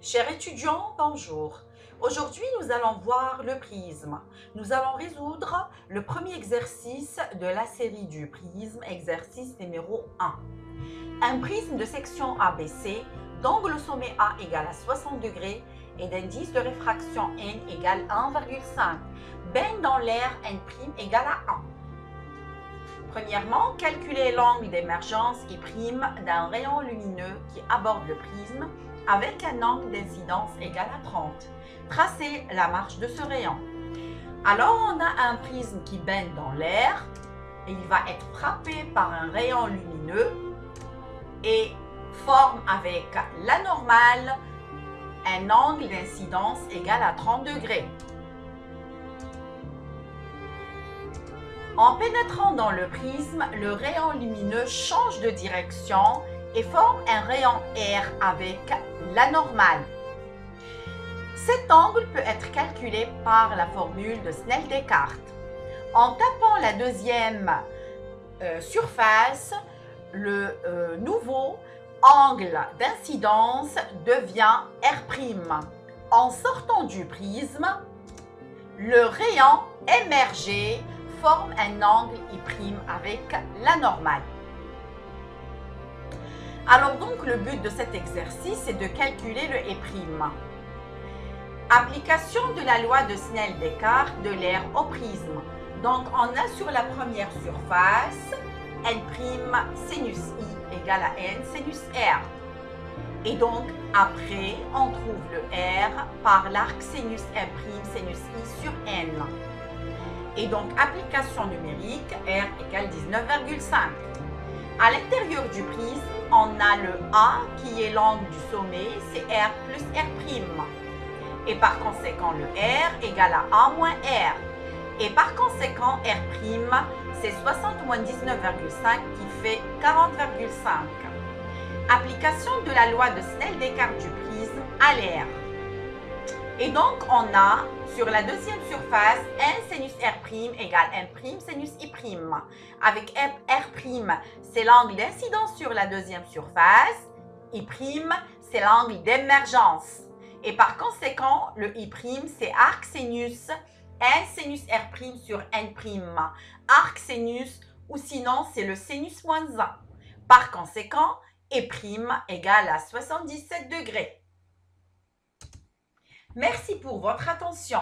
Chers étudiants, bonjour. Aujourd'hui, nous allons voir le prisme. Nous allons résoudre le premier exercice de la série du prisme, exercice numéro 1. Un prisme de section ABC, d'angle au sommet A égale à 60 degrés et d'indice de réfraction N égale à 1,5, baigne dans l'air N' égale à 1. Premièrement, calculer l'angle d'émergence I' d'un rayon lumineux qui aborde le prisme avec un angle d'incidence égal à 30. Tracez la marche de ce rayon. Alors, on a un prisme qui baigne dans l'air et il va être frappé par un rayon lumineux et forme avec la normale un angle d'incidence égal à 30 degrés. En pénétrant dans le prisme, le rayon lumineux change de direction et forme un rayon R avec la normale. Cet angle peut être calculé par la formule de Snell-Descartes. En tapant la deuxième surface, le nouveau angle d'incidence devient R'. En sortant du prisme, le rayon émergé forme un angle I' avec la normale. Alors donc, le but de cet exercice est de calculer le I'. Application de la loi de Snell-Descartes de l'air au prisme. Donc, on a sur la première surface N' sinus I égale à N sinus R. Et donc, après, on trouve le R par l'arc sinus R' sinus I sur N. Et donc, application numérique, R égale 19,5. À l'intérieur du prisme, on a le A qui est l'angle du sommet, c'est R plus R'. Et par conséquent, le R égale à A moins R. Et par conséquent, R', c'est 60 moins 19,5 qui fait 40,5. Application de la loi de Snell-Descartes du prisme à l'air. Et donc, on a sur la deuxième surface N sinus R' égale N' sinus I'. Avec R', c'est l'angle d'incidence sur la deuxième surface. I', c'est l'angle d'émergence. Et par conséquent, le I', c'est arc sinus N sinus R' sur N'. Arc sinus, ou sinon, c'est le sinus moins 1. Par conséquent, I' égale à 77 degrés. Merci pour votre attention.